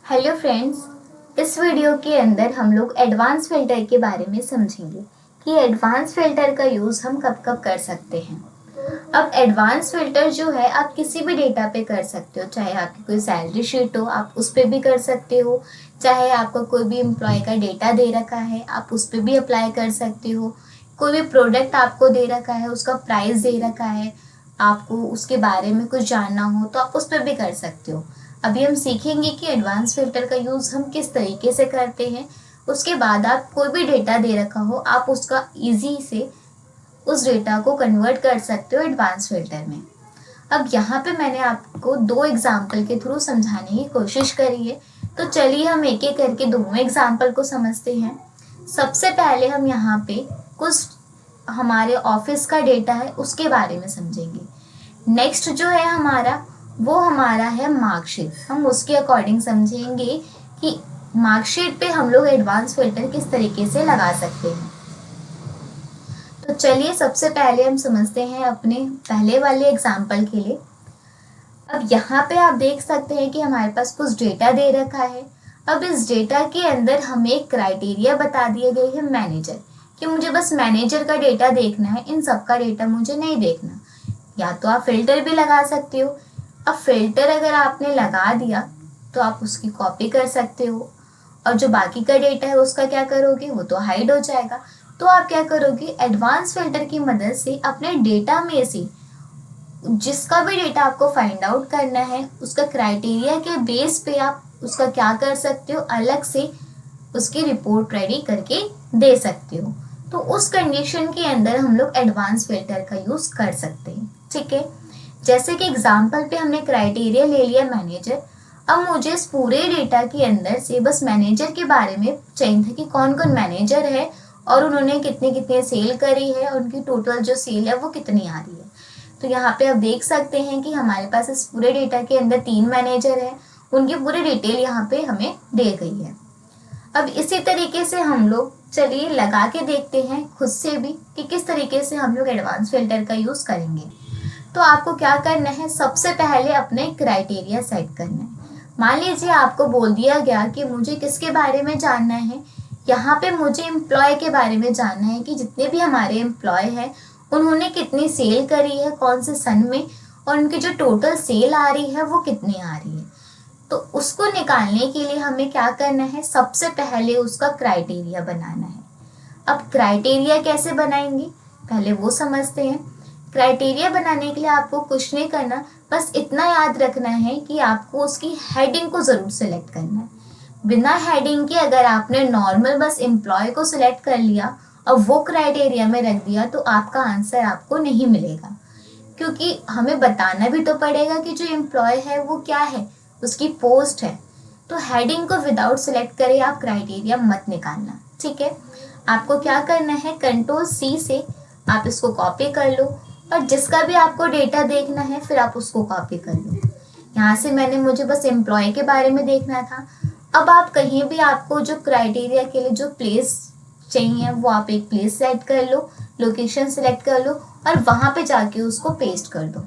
Hello friends. इस video के अंदर हम लोग एडवांस फिल्टर के बारे में समझेंगे कि एडवांस फिल्टर का यूज़ हम कब कब कर सकते हैं। अब एडवांस फिल्टर जो है आप किसी भी डेटा पे कर सकते हो, चाहे आपकी कोई सैलरी शीट हो आप उस पर भी कर सकते हो, चाहे आपका कोई भी एम्प्लॉय का डेटा दे रखा है आप उस पर भी अप्लाई कर सकते हो, कोई भी प्रोडक्ट आपको दे रखा है उसका प्राइस दे रखा है, आपको उसके बारे में कुछ जानना हो तो आप उस पर भी कर सकते हो। अभी हम सीखेंगे कि एडवांस फिल्टर का यूज़ हम किस तरीके से करते हैं। उसके बाद आप कोई भी डेटा दे रखा हो आप उसका ईजी से उस डेटा को कन्वर्ट कर सकते हो एडवांस फिल्टर में। अब यहाँ पे मैंने आपको दो एग्जाम्पल के थ्रू समझाने की कोशिश करी है, तो चलिए हम एक एक करके दोनों एग्जाम्पल को समझते हैं। सबसे पहले हम यहाँ पे कुछ हमारे ऑफिस का डेटा है उसके बारे में समझेंगे। नेक्स्ट जो है हमारा वो हमारा है मार्कशीट, हम उसके अकॉर्डिंग समझेंगे कि मार्कशीट पे हम लोग एडवांस फिल्टर किस तरीके से लगा सकते हैं। तो चलिए सबसे पहले हम समझते हैं अपने पहले वाले एग्जाम्पल के लिए। अब यहाँ पे आप देख सकते हैं कि हमारे पास कुछ डेटा दे रखा है। अब इस डेटा के अंदर हमें एक क्राइटेरिया बता दिए गए हैं मैनेजर, कि मुझे बस मैनेजर का डेटा देखना है, इन सब का डेटा मुझे नहीं देखना। या तो आप फिल्टर भी लगा सकते हो। अब फिल्टर अगर आपने लगा दिया तो आप उसकी कॉपी कर सकते हो, और जो बाकी का डेटा है उसका क्या करोगे, वो तो हाइड हो जाएगा। तो आप क्या करोगे, एडवांस फिल्टर की मदद से अपने डेटा में से जिसका भी डेटा आपको फाइंड आउट करना है उसका क्राइटेरिया के बेस पे आप उसका क्या कर सकते हो, अलग से उसकी रिपोर्ट रेडी करके दे सकते हो। तो उस कंडीशन के अंदर हम लोग एडवांस फिल्टर का यूज कर सकते हैं। ठीक है, जैसे कि एग्जांपल पे हमने क्राइटेरिया ले लिया मैनेजर। अब मुझे इस पूरे डेटा के अंदर से बस मैनेजर के बारे में चाहिए था कि कौन कौन मैनेजर है और उन्होंने कितने कितने सेल करी है और उनकी टोटल जो सेल है वो कितनी आ रही है। तो यहाँ पे आप देख सकते हैं कि हमारे पास इस पूरे डेटा के अंदर 3 मैनेजर है, उनकी पूरी डिटेल यहाँ पे हमें दे गई है। अब इसी तरीके से हम लोग चलिए लगा के देखते हैं खुद से भी कि किस तरीके से हम लोग एडवांस फिल्टर का यूज करेंगे। तो आपको क्या करना है, सबसे पहले अपने क्राइटेरिया सेट करना है। मान लीजिए आपको बोल दिया गया कि मुझे किसके बारे में जानना है, यहाँ पे मुझे एम्प्लॉय के बारे में जानना है कि जितने भी हमारे एम्प्लॉय हैं उन्होंने कितनी सेल करी है कौन से सन में, और उनकी जो टोटल सेल आ रही है वो कितनी आ रही है। तो उसको निकालने के लिए हमें क्या करना है, सबसे पहले उसका क्राइटेरिया बनाना है। अब क्राइटेरिया कैसे बनाएंगे पहले वो समझते हैं। क्राइटेरिया बनाने के लिए आपको कुछ नहीं करना, बस इतना याद रखना है कि आपको उसकी हेडिंग को ज़रूर सेलेक्ट करना है। बिना हेडिंग के अगर आपने नॉर्मल बस एम्प्लॉय को सिलेक्ट कर लिया और वो क्राइटेरिया में रख दिया तो आपका आंसर आपको नहीं मिलेगा, क्योंकि हमें बताना भी तो पड़ेगा कि जो एम्प्लॉय है वो क्या है, उसकी पोस्ट है। तो हेडिंग को विदाउट सिलेक्ट करे आप क्राइटेरिया मत निकालना। ठीक है, आपको क्या करना है, कंट्रोल सी से आप इसको कॉपी कर लो और जिसका भी आपको डेटा देखना है फिर आप उसको कॉपी कर लो। यहाँ से मुझे बस एम्प्लॉय के बारे में देखना था। अब आप कहीं भी आपको जो क्राइटेरिया के लिए जो प्लेस चाहिए वो आप एक प्लेस सेलेक्ट कर लो, लोकेशन सेलेक्ट कर लो और वहाँ पे जाके उसको पेस्ट कर दो।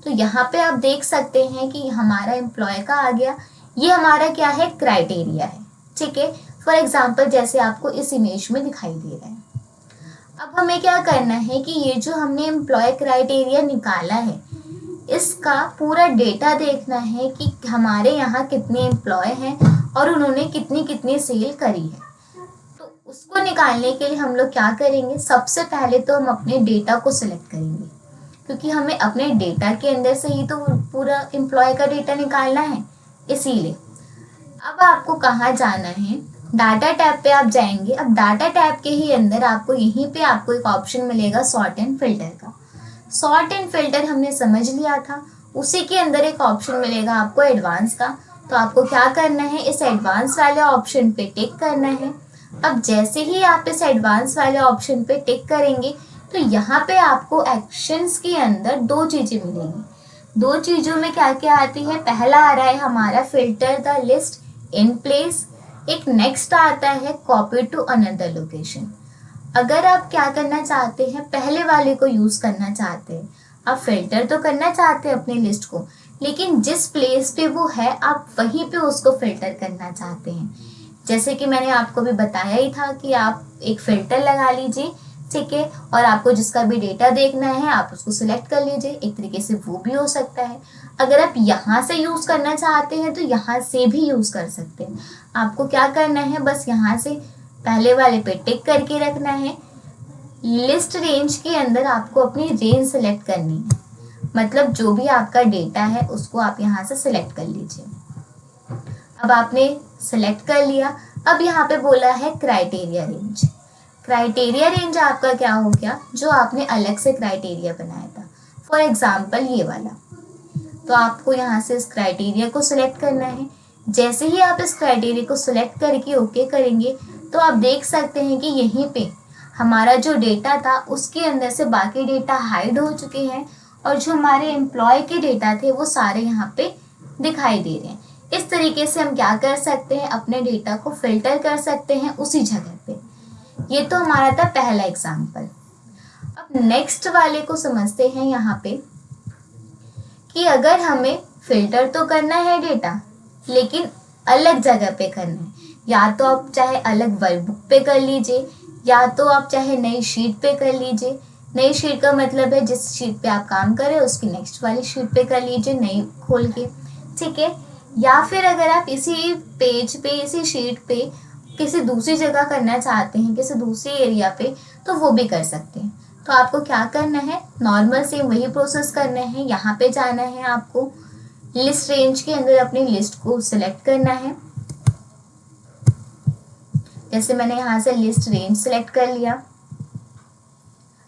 तो यहाँ पे आप देख सकते हैं कि हमारा एम्प्लॉय का आ गया, ये हमारा क्या है, क्राइटेरिया है। ठीक है, फॉर एग्जाम्पल जैसे आपको इस इमेज में दिखाई दे रहा है। अब हमें क्या करना है कि ये जो हमने एम्प्लॉय क्राइटेरिया निकाला है इसका पूरा डेटा देखना है कि हमारे यहाँ कितने एम्प्लॉय हैं और उन्होंने कितनी कितनी सेल करी है। तो उसको निकालने के लिए हम लोग क्या करेंगे, सबसे पहले तो हम अपने डेटा को सिलेक्ट करेंगे, क्योंकि हमें अपने डेटा के अंदर से ही तो पूरा एम्प्लॉय का डेटा निकालना है, इसीलिए। अब आपको कहाँ जाना है, डाटा टैब पे आप जाएंगे। अब डाटा टैब के ही अंदर आपको यहीं पे आपको एक ऑप्शन मिलेगा सॉर्ट एंड फिल्टर का। सॉर्ट एंड फिल्टर हमने समझ लिया था, उसी के अंदर एक ऑप्शन मिलेगा आपको एडवांस का। तो आपको क्या करना है, इस एडवांस वाले ऑप्शन पे टिक करना है। अब जैसे ही आप इस एडवांस वाले ऑप्शन पे टिक करेंगे तो यहाँ पे आपको एक्शंस के अंदर दो चीज़ें मिलेंगी। दो चीज़ों में क्या क्या आती है, पहला आ रहा है हमारा filter the list in place, एक नेक्स्ट आता है कॉपी टू अनदर लोकेशन। अगर आप क्या करना चाहते हैं, पहले वाले को यूज़ करना चाहते हैं, आप फिल्टर तो करना चाहते हैं अपनी लिस्ट को, लेकिन जिस प्लेस पे वो है आप वहीं पे उसको फिल्टर करना चाहते हैं। जैसे कि मैंने आपको भी बताया ही था कि आप एक फिल्टर लगा लीजिए, ठीक है, और आपको जिसका भी डेटा देखना है आप उसको सिलेक्ट कर लीजिए। एक तरीके से वो भी हो सकता है। अगर आप यहाँ से यूज़ करना चाहते हैं तो यहाँ से भी यूज़ कर सकते हैं। आपको क्या करना है, बस यहाँ से पहले वाले पे टिक करके रखना है। लिस्ट रेंज के अंदर आपको अपनी रेंज सेलेक्ट करनी है, मतलब जो भी आपका डेटा है उसको आप यहाँ से सिलेक्ट कर लीजिए। अब आपने सेलेक्ट कर लिया। अब यहाँ पे बोला है क्राइटेरिया रेंज। क्राइटेरिया रेंज आपका क्या हो गया, जो आपने अलग से क्राइटेरिया बनाया था, फॉर एग्जाम्पल ये वाला। तो आपको यहाँ से इस क्राइटेरिया को सिलेक्ट करना है। जैसे ही आप इस क्राइटेरिया को सिलेक्ट करके ओके करेंगे तो आप देख सकते हैं कि यहीं पे हमारा जो डेटा था उसके अंदर से बाकी डेटा हाइड हो चुके हैं और जो हमारे एम्प्लॉय के डेटा थे वो सारे यहाँ पे दिखाई दे रहे हैं। इस तरीके से हम क्या कर सकते हैं, अपने डेटा को फिल्टर कर सकते हैं उसी जगह पे। ये तो हमारा था पहला एग्जाम्पल। अब नेक्स्ट वाले को समझते हैं यहाँ पे कि अगर हमें फिल्टर तो करना है डेटा, लेकिन अलग जगह पे करना है। या तो आप चाहे अलग वर्कबुक पे कर लीजिए, या तो आप चाहे नई शीट पे कर लीजिए। नई शीट का मतलब है जिस शीट पे आप काम कर रहे हो उसकी नेक्स्ट वाली शीट पे कर लीजिए, नई खोल के, ठीक है। या फिर अगर आप इसी पेज पे, इसी शीट पे किसी दूसरी जगह करना चाहते हैं, किसी दूसरी एरिया पे, तो वो भी कर सकते हैं। तो आपको क्या करना है, नॉर्मल से वही प्रोसेस करना है। यहाँ पे जाना है, आपको लिस्ट रेंज के अंदर अपनी लिस्ट को सिलेक्ट करना है। जैसे मैंने यहाँ से लिस्ट रेंज सिलेक्ट कर लिया।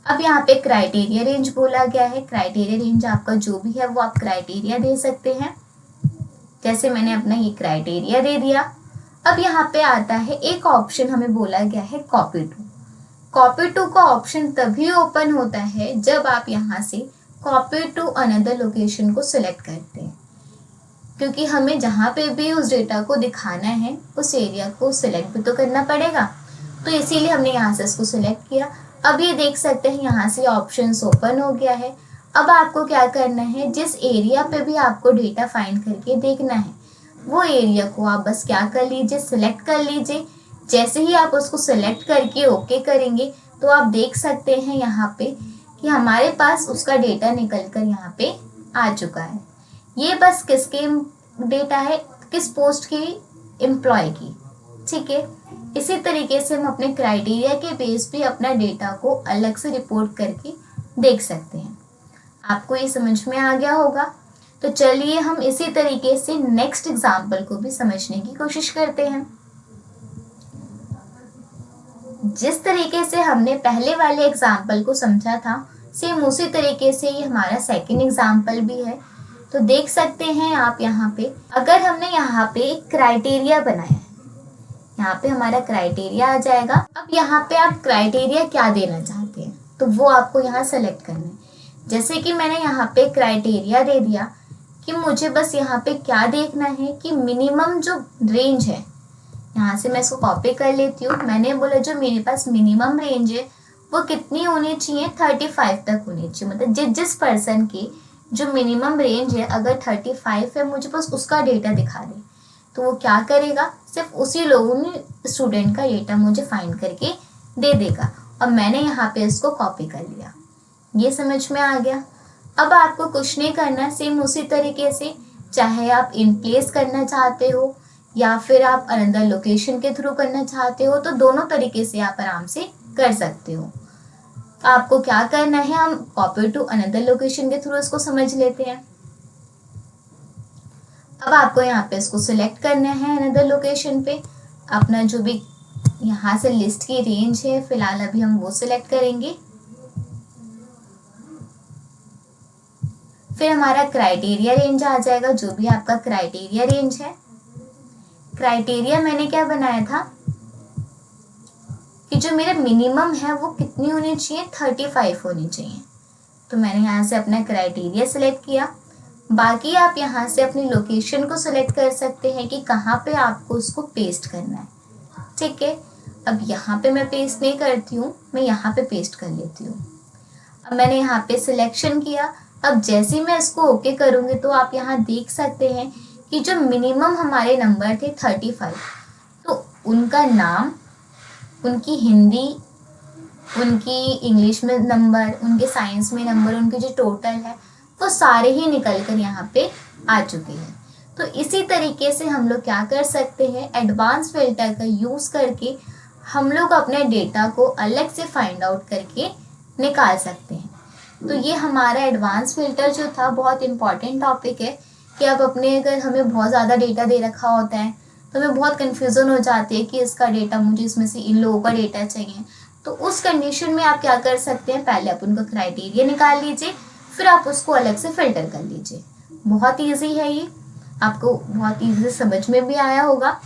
अब यहाँ पे क्राइटेरिया रेंज बोला गया है। क्राइटेरिया रेंज आपका जो भी है वो आप क्राइटेरिया दे सकते हैं। जैसे मैंने अपना ये क्राइटेरिया दे दिया। अब यहाँ पे आता है एक ऑप्शन, हमें बोला गया है कॉपी टू। कॉपी टू का ऑप्शन तभी ओपन होता है जब आप यहाँ से कॉपी टू अनदर लोकेशन को सिलेक्ट करते हैं, क्योंकि हमें जहाँ पे भी उस डेटा को दिखाना है उस एरिया को सिलेक्ट भी तो करना पड़ेगा। तो इसीलिए हमने यहाँ से इसको सिलेक्ट किया। अब ये देख सकते हैं यहाँ से ऑप्शन ओपन हो गया है। अब आपको क्या करना है, जिस एरिया पे भी आपको डेटा फाइंड करके देखना है वो एरिया को आप बस क्या कर लीजिए, सिलेक्ट कर लीजिए। जैसे ही आप उसको सिलेक्ट करके ओके करेंगे तो आप देख सकते हैं यहाँ पे कि हमारे पास उसका डेटा निकल कर यहाँ पे आ चुका है। ये बस किसके डेटा है, किस पोस्ट की, एम्प्लॉय की, ठीक है। इसी तरीके से हम अपने क्राइटेरिया के बेस पे अपना डेटा को अलग से रिपोर्ट करके देख सकते हैं। आपको ये समझ में आ गया होगा। तो चलिए हम इसी तरीके से नेक्स्ट एग्जाम्पल को भी समझने की कोशिश करते हैं। जिस तरीके से हमने पहले वाले एग्जाम्पल को समझा था, सेम उसी तरीके से ये हमारा सेकंड एग्जाम्पल भी है। तो देख सकते हैं आप यहाँ पे, अगर हमने यहाँ पे एक क्राइटेरिया बनाया है, यहाँ पे हमारा क्राइटेरिया आ जाएगा। अब यहाँ पे आप क्राइटेरिया क्या देना चाहते हैं तो वो आपको यहाँ सेलेक्ट करना है। जैसे कि मैंने यहाँ पे क्राइटेरिया दे दिया कि मुझे बस यहाँ पे क्या देखना है कि मिनिमम जो रेंज है, यहाँ से मैं इसको कॉपी कर लेती हूँ। मैंने बोला जो मेरे पास मिनिमम रेंज है वो कितनी होनी चाहिए, 35 तक होनी चाहिए। मतलब जिस पर्सन की जो मिनिमम रेंज है अगर 35 है, मुझे बस उसका डेटा दिखा दे। तो वो क्या करेगा, सिर्फ उसी लोगों स्टूडेंट का डेटा मुझे फाइंड करके दे देगा। और मैंने यहाँ पे इसको कॉपी कर लिया। ये समझ में आ गया। अब आपको कुछ नहीं करना, सेम उसी तरीके से चाहे आप इन प्लेस करना चाहते हो या फिर आप अनदर लोकेशन के थ्रू करना चाहते हो, तो दोनों तरीके से आप आराम से कर सकते हो। आपको क्या करना है, हम कॉपी टू अनदर लोकेशन के थ्रू इसको समझ लेते हैं। अब आपको यहाँ पे इसको सिलेक्ट करना है अनदर लोकेशन पे। अपना जो भी यहाँ से लिस्ट की रेंज है फिलहाल अभी हम वो सिलेक्ट करेंगे। फिर हमारा क्राइटेरिया रेंज आ जाएगा, जो भी आपका क्राइटेरिया रेंज है। क्राइटेरिया मैंने क्या बनाया था कि जो मेरा मिनिमम है वो कितनी होनी चाहिए, 35 होनी चाहिए। तो मैंने यहाँ से अपना क्राइटेरिया सिलेक्ट किया। बाकी आप यहाँ से अपनी लोकेशन को सिलेक्ट कर सकते हैं कि कहाँ पे आपको उसको पेस्ट करना है, ठीक है। अब यहाँ पे मैं पेस्ट नहीं करती हूँ, मैं यहाँ पे पेस्ट कर लेती हूँ। अब मैंने यहाँ पे सिलेक्शन किया। अब जैसे ही मैं इसको ओके करूँगी तो आप यहाँ देख सकते हैं कि जो मिनिमम हमारे नंबर थे 35, तो उनका नाम, उनकी हिंदी, उनकी इंग्लिश में नंबर, उनके साइंस में नंबर, उनके जो टोटल है वो सारे ही निकल कर यहाँ पे आ चुके हैं। तो इसी तरीके से हम लोग क्या कर सकते हैं, एडवांस फिल्टर का यूज़ करके हम लोग अपने डेटा को अलग से फाइंड आउट करके निकाल सकते हैं। तो ये हमारा एडवांस फिल्टर जो था बहुत इम्पॉर्टेंट टॉपिक है कि अब अपने अगर हमें बहुत ज़्यादा डेटा दे रखा होता है तो हमें बहुत कन्फ्यूज़न हो जाती है कि इसका डेटा, मुझे इसमें से इन लोगों का डेटा चाहिए। तो उस कंडीशन में आप क्या कर सकते हैं, पहले आप उनका क्राइटेरिया निकाल लीजिए, फिर आप उसको अलग से फिल्टर कर लीजिए। बहुत ईजी है ये, आपको बहुत ईजी समझ में भी आया होगा।